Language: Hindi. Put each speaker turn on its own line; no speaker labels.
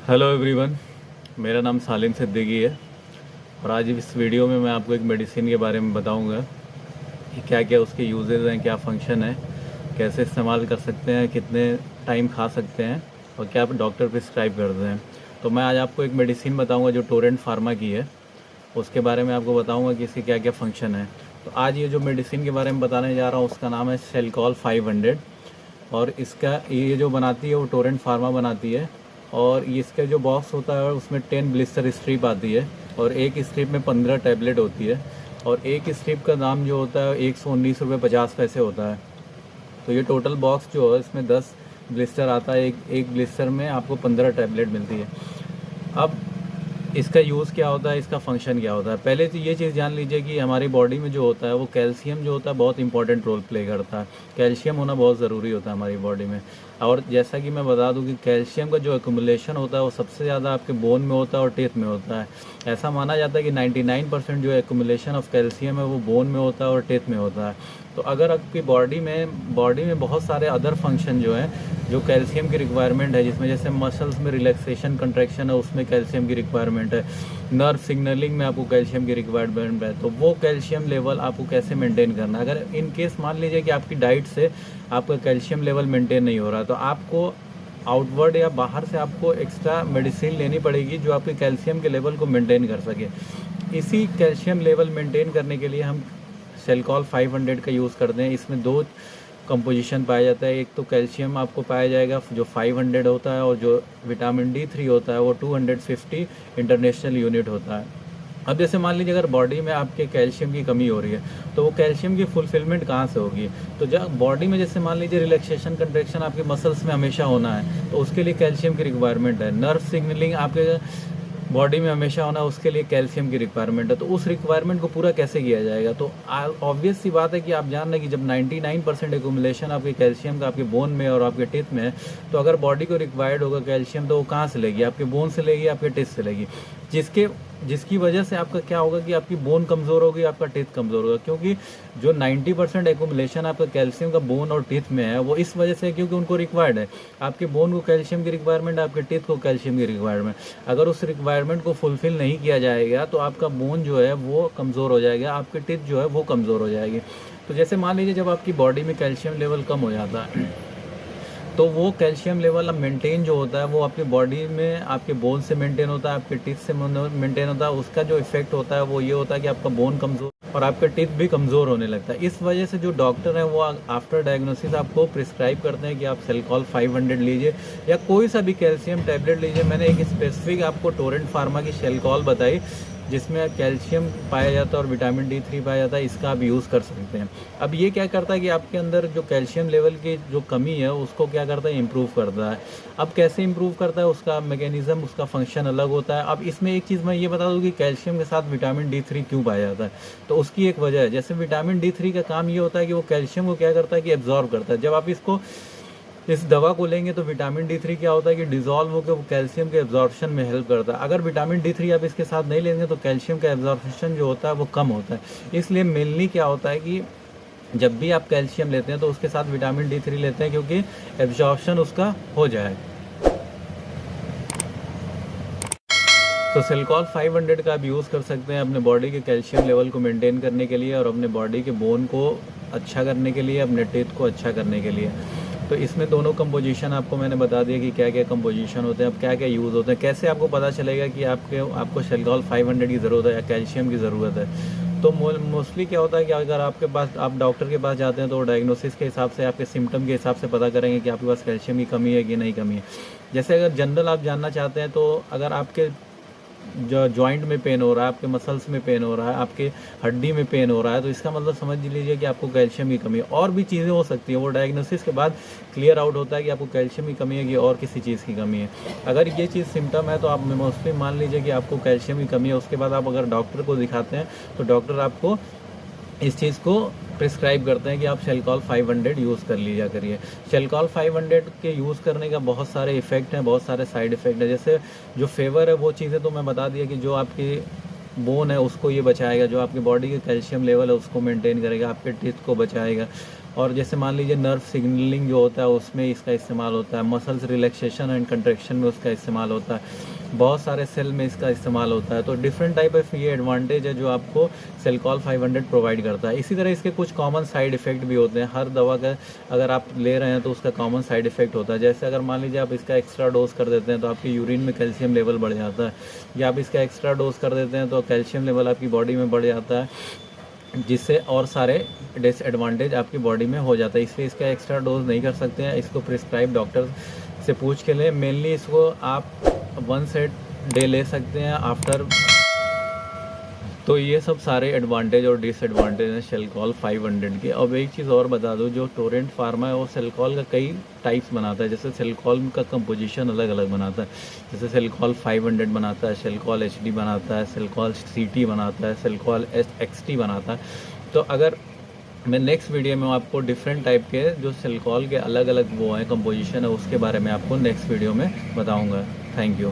हेलो एवरीवन, मेरा नाम सालिम सिद्दीकी है और आज इस वीडियो में मैं आपको एक मेडिसिन के बारे में बताऊंगा कि क्या क्या उसके यूजेस हैं, क्या फंक्शन है, कैसे इस्तेमाल कर सकते हैं, कितने टाइम खा सकते हैं और क्या डॉक्टर प्रिस्क्राइब करते हैं। तो मैं आज आपको एक मेडिसिन बताऊंगा जो टोरेंट फार्मा की है, उसके बारे में आपको बताऊंगा कि इसके क्या क्या फंक्शन है। तो आज ये जो मेडिसिन के बारे में बताने जा रहा हूँ उसका नाम है सेलकॉल 500 और इसका ये जो बनाती है वो टोरेंट फार्मा बनाती है। और इसका जो बॉक्स होता है उसमें 10 ब्लिस्टर स्ट्रिप आती है और एक स्ट्रिप में 15 टैबलेट होती है और एक स्ट्रिप का दाम जो होता है 119 रुपये 50 पैसे होता है। तो ये टोटल बॉक्स जो है इसमें 10 ब्लिस्टर आता है, एक ब्लिस्टर में आपको 15 टैबलेट मिलती है। अब इसका यूज़ क्या होता है, इसका फंक्शन क्या होता है। पहले तो ये चीज़ जान लीजिए कि हमारी बॉडी में जो होता है वो कैल्शियम जो होता है बहुत इंपॉर्टेंट रोल प्ले करता है। कैल्शियम होना बहुत ज़रूरी होता है हमारी बॉडी में। और जैसा कि मैं बता दूं कि कैल्शियम का जो एक्युमुलेशन होता है वो सबसे ज़्यादा आपके बोन में होता है और टीथ में होता है। ऐसा माना जाता है कि 99% जो एक्युमुलेशन ऑफ कैल्शियम है वो बोन में होता है और टीथ में होता है। तो अगर आपकी बॉडी में बहुत सारे अदर फंक्शन जो हैं जो कैल्शियम की रिक्वायरमेंट है, जिसमें जैसे मसल्स में रिलैक्सेशन कंट्रैक्शन है उसमें कैल्शियम की रिक्वायरमेंट है, नर्व सिग्नलिंग में आपको कैल्शियम की रिक्वायरमेंट है, तो वो कैल्शियम लेवल आपको कैसे मेंटेन करना है। अगर इन केस मान लीजिए कि आपकी डाइट से आपका कैल्शियम लेवल मेंटेन नहीं हो रहा तो आपको आउटवर्ड या बाहर से आपको एक्स्ट्रा मेडिसिन लेनी पड़ेगी जो आपके कैल्शियम के लेवल को मेंटेन कर सके। इसी कैल्शियम लेवल मेंटेन करने के लिए हम सेलकॉल 500 का यूज़ करते हैं। इसमें दो कंपोजिशन पाया जाता है, एक तो कैल्शियम आपको पाया जाएगा जो 500 होता है और जो विटामिन D3 होता है वो 250 इंटरनेशनल यूनिट होता है। अब जैसे मान लीजिए अगर बॉडी में आपके कैल्शियम की कमी हो रही है तो वो कैल्शियम की फुलफिलमेंट कहाँ से होगी। तो जब बॉडी में जैसे मान लीजिए रिलैक्सेशन कंट्रैक्शन आपके मसल्स में हमेशा होना है तो उसके लिए कैल्शियम की रिक्वायरमेंट है। नर्व सिग्नलिंग आपके बॉडी में हमेशा होना है, उसके लिए कैल्शियम की रिक्वायरमेंट है। तो उस रिक्वायरमेंट को पूरा कैसे किया जाएगा। तो ऑब्वियस सी बात है कि आप जान रहे हैं कि जब 99% एक्यूमुलेशन आपके कैल्शियम का आपके बोन में और आपके टीथ में है तो अगर बॉडी को रिक्वायर्ड होगा कैल्शियम तो वो कहाँ से लेगी, आपके बोन से लेगी, आपके टीथ से लेगी, जिसकी वजह से आपका क्या होगा कि आपकी बोन कमज़ोर होगी, आपका टीथ कमज़ोर होगा। क्योंकि जो 90% एक्यूमुलेशन आपका कैल्शियम का बोन और टीथ में है वो इस वजह से है क्योंकि उनको रिक्वायर्ड है। आपके बोन को कैल्शियम की रिक्वायरमेंट, आपके टीथ को कैल्शियम की रिक्वायरमेंट। अगर उस रिक्वायरमेंट को फुलफिल नहीं किया जाएगा तो आपका बोन जो है वो कमज़ोर हो जाएगा, आपके टीथ जो है वो कमज़ोर हो जाएगी। तो जैसे मान लीजिए जब आपकी बॉडी में कैल्शियम लेवल कम हो जाता है तो वो कैल्शियम लेवल अब मेंटेन जो होता है वो आपकी बॉडी में आपके बोन से मेंटेन होता है, आपके टीथ से मेंटेन होता है। उसका जो इफेक्ट होता है वो ये होता है कि आपका बोन कमज़ोर और आपका टीथ भी कमज़ोर होने लगता है। इस वजह से जो डॉक्टर हैं वो आफ्टर डायग्नोसिस आपको प्रिस्क्राइब करते हैं कि आप सेलकॉल 500 लीजिए या कोई सा भी कैल्शियम टैबलेट लीजिए। मैंने एक स्पेसिफिक आपको टोरेंट फार्मा की सेलकॉल बताई जिसमें कैल्शियम पाया जाता है और विटामिन D3 पाया जाता है, इसका आप यूज़ कर सकते हैं। अब ये क्या करता है कि आपके अंदर जो कैल्शियम लेवल की जो कमी है उसको क्या करता है, इम्प्रूव करता है। अब कैसे इम्प्रूव करता है उसका मैकेनिज़्म, उसका फंक्शन अलग होता है। अब इसमें एक चीज़ मैं ये बता दूँ कि कैल्शियम के साथ विटामिन D3 क्यों पाया जाता है, तो उसकी एक वजह है। जैसे विटामिन D3 का काम ये होता है कि वो कैल्शियम को क्या करता है कि एब्जॉर्ब करता है। जब आप इस दवा को लेंगे तो विटामिन D3 क्या होता है कि डिज़ोल्व होकर वो कैल्शियम के एब्जॉर्प्शन में हेल्प करता है। अगर विटामिन D3 आप इसके साथ नहीं लेंगे तो कैल्शियम का एब्जॉर्प्शन जो होता है वो कम होता है। इसलिए मेनली क्या होता है कि जब भी आप कैल्शियम लेते हैं तो उसके साथ विटामिन D3 लेते हैं क्योंकि एब्जॉर्प्शन उसका हो जाए। तो सेलकॉल 500 का आप यूज़ कर सकते हैं अपने बॉडी के कैल्शियम लेवल को मेंटेन करने के लिए और अपने बॉडी के बोन को अच्छा करने के लिए, अपने टीथ को अच्छा करने के लिए। तो इसमें दोनों कंपोजिशन आपको मैंने बता दिया कि क्या क्या कंपोजिशन होते हैं, अब क्या क्या यूज़ होते हैं, कैसे आपको पता चलेगा कि आपको सेलकॉल 500 की ज़रूरत है या कैल्शियम की ज़रूरत है। तो मोस्टली क्या होता है कि अगर आपके पास आप डॉक्टर के पास जाते हैं तो डायग्नोसिस के हिसाब से, आपके सिम्टम के हिसाब से पता करेंगे कि आपके पास कैल्शियम की कमी है कि नहीं कमी है। जैसे अगर जनरल आप जानना चाहते हैं तो अगर आपके जो जॉइंट में पेन हो रहा है, आपके मसल्स में पेन हो रहा है, आपके हड्डी में पेन हो रहा है, तो इसका मतलब समझ लीजिए कि आपको कैल्शियम की कमी है। और भी चीज़ें हो सकती हैं, वो डायग्नोसिस के बाद क्लियर आउट होता है कि आपको कैल्शियम की कमी है कि और किसी चीज़ की कमी है। अगर ये चीज़ सिम्टम है तो आप मोस्टली मान लीजिए कि आपको कैल्शियम की कमी है। उसके बाद आप अगर डॉक्टर को दिखाते हैं तो डॉक्टर आपको इस चीज़ को प्रिस्क्राइब करते हैं कि आप सेलकॉल 500 यूज़ कर लीजिए करिए। सेलकॉल 500 के यूज़ करने का बहुत सारे इफ़ेक्ट हैं, बहुत सारे साइड इफ़ेक्ट हैं। जैसे जो फेवर है वो चीज़ें तो मैं बता दिया कि जो आपकी बोन है उसको ये बचाएगा, जो आपकी बॉडी के कैल्शियम लेवल है उसको मेंटेन करेगा, आपके टीथ को बचाएगा। और जैसे मान लीजिए नर्व सिग्नलिंग जो होता है उसमें इसका इस्तेमाल होता है, मसल्स रिलैक्सेशन एंड कंट्रैक्शन में उसका इस्तेमाल होता है, बहुत सारे सेल में इसका इस्तेमाल होता है। तो डिफरेंट टाइप ऑफ ये एडवांटेज है जो आपको सेलकॉल 500 प्रोवाइड करता है। इसी तरह इसके कुछ कॉमन साइड इफ़ेक्ट भी होते हैं। हर दवा का अगर आप ले रहे हैं तो उसका कॉमन साइड इफ़ेक्ट होता है। जैसे अगर मान लीजिए आप इसका एक्स्ट्रा डोज कर देते हैं तो आपके यूरिन में कैल्शियम लेवल बढ़ जाता है, या आप इसका एक्स्ट्रा डोज कर देते हैं तो कैल्शियम लेवल आपकी बॉडी में बढ़ जाता है, जिससे और सारे डिसएडवांटेज आपकी बॉडी में हो जाता है। इसलिए इसका एक्स्ट्रा डोज नहीं कर सकते हैं, इसको प्रिस्क्राइब डॉक्टर से पूछ के लें। मेनली इसको आप 1 सेट डे ले सकते हैं आफ्टर। तो ये सब सारे एडवांटेज और डिसएडवांटेज हैं सेलकॉल 500 के। अब एक चीज़ और बता दूं, जो टोरेंट फार्मा है वो सेलकॉल का कई टाइप्स बनाता है। जैसे सेलकॉल का कंपोजिशन अलग अलग बनाता है, जैसे सेलकॉल 500 बनाता है, सेलकॉल HD बनाता है, सेलकॉल CT बनाता है, सेलकॉल XT बनाता है। तो अगर मैं नेक्स्ट वीडियो में आपको डिफरेंट टाइप के जो सेलकॉल के अलग अलग वो हैं कंपोजिशन है उसके बारे में आपको नेक्स्ट वीडियो में बताऊँगा। Thank you.